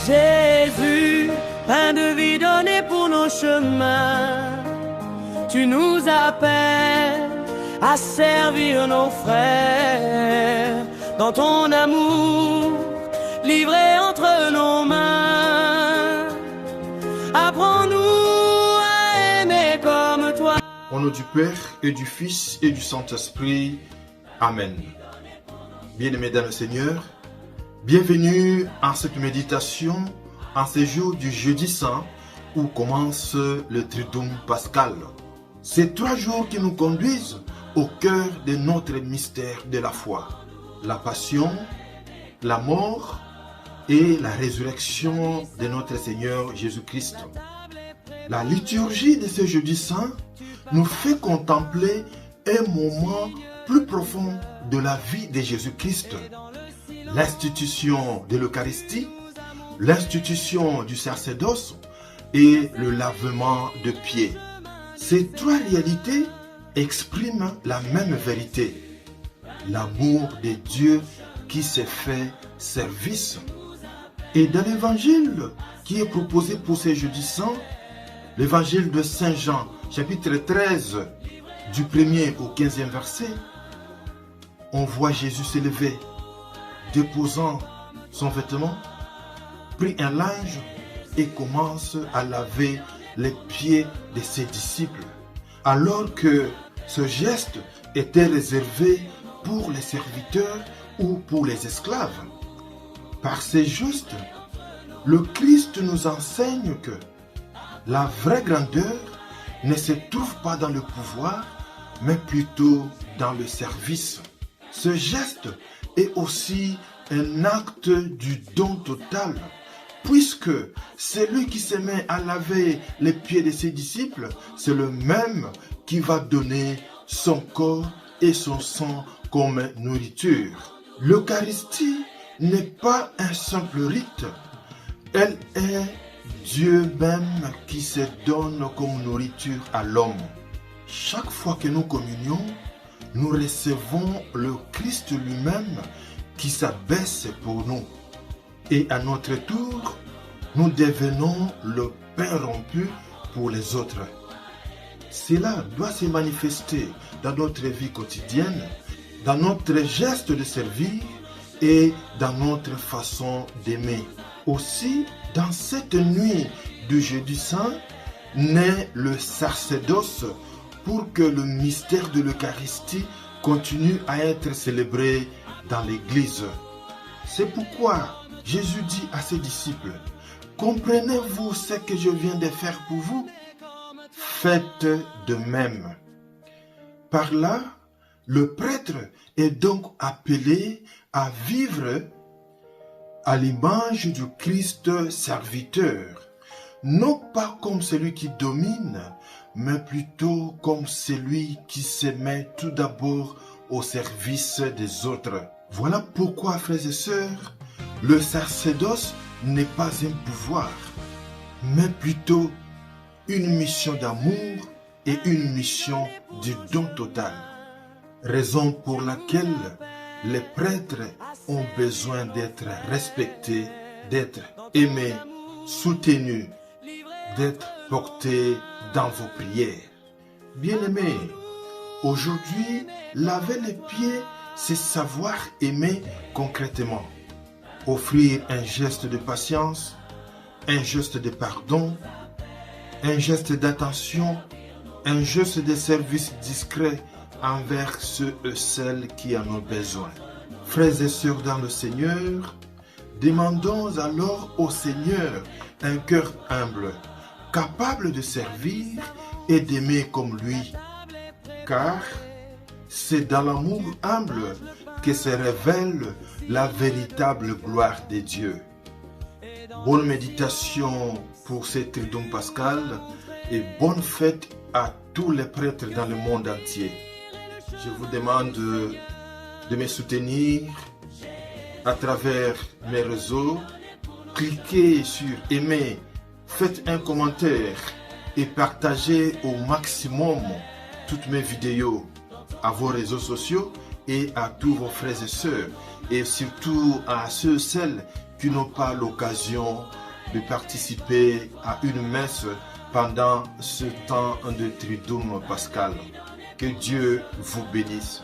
Jésus, pain de vie donné pour nos chemins, tu nous appelles à servir nos frères dans ton amour, livré entre nos mains. Apprends-nous à aimer comme toi. Au nom du Père et du Fils et du Saint-Esprit. Amen. Bien-aimés dans le Seigneur, bienvenue en cette méditation, en ce jour du jeudi saint, où commence le Triduum pascal. Ces 3 jours qui nous conduisent au cœur de notre mystère de la foi. La passion, la mort et la résurrection de notre Seigneur Jésus-Christ. La liturgie de ce jeudi saint nous fait contempler un moment plus profond de la vie de Jésus-Christ. L'institution de l'Eucharistie, l'institution du sacerdoce et le lavement de pieds. Ces 3 réalités expriment la même vérité. L'amour de Dieu qui s'est fait service. Et dans l'évangile qui est proposé pour ce jeudi saint, l'évangile de Saint Jean, chapitre 13, du 1er au 15e verset, on voit Jésus se lever, déposant son vêtement, prit un linge et commence à laver les pieds de ses disciples, alors que ce geste était réservé pour les serviteurs ou pour les esclaves. Par ces gestes, le Christ nous enseigne que la vraie grandeur ne se trouve pas dans le pouvoir, mais plutôt dans le service. Ce geste est aussi un acte du don total, puisque celui qui se met à laver les pieds de ses disciples, c'est le même qui va donner son corps et son sang comme nourriture. L'Eucharistie n'est pas un simple rite, elle est Dieu même qui se donne comme nourriture à l'homme. Chaque fois que nous communions, nous recevons le Christ lui-même qui s'abaisse pour nous. Et à notre tour, nous devenons le pain rompu pour les autres. Cela doit se manifester dans notre vie quotidienne, dans notre geste de servir et dans notre façon d'aimer. Aussi, dans cette nuit du jeudi saint, naît le sacerdoce pour que le mystère de l'Eucharistie continue à être célébré dans l'Église. C'est pourquoi Jésus dit à ses disciples, « Comprenez-vous ce que je viens de faire pour vous? Faites de même. » Par là, le prêtre est donc appelé à vivre à l'image du Christ serviteur, non pas comme celui qui domine, mais plutôt comme celui qui se met tout d'abord au service des autres. Voilà pourquoi, frères et sœurs, le sacerdoce n'est pas un pouvoir, mais plutôt une mission d'amour et une mission du don total. Raison pour laquelle les prêtres ont besoin d'être respectés, d'être aimés, soutenus, d'être portés dans vos prières. Bien-aimés, aujourd'hui, laver les pieds, c'est savoir aimer concrètement. Offrir un geste de patience, un geste de pardon, un geste d'attention, un geste de service discret envers ceux et celles qui en ont besoin. Frères et sœurs dans le Seigneur, demandons alors au Seigneur un cœur humble, capable de servir et d'aimer comme lui. Car c'est dans l'amour humble que se révèle la véritable gloire de Dieu. Bonne méditation pour ce Triduum pascal et bonne fête à tous les prêtres dans le monde entier. Je vous demande de me soutenir à travers mes réseaux. Cliquez sur aimer, faites un commentaire et partagez au maximum toutes mes vidéos à vos réseaux sociaux et à tous vos frères et sœurs, et surtout à ceux et celles qui qui n'ont pas l'occasion de participer à une messe pendant ce temps de Triduum pascal. Que Dieu vous bénisse.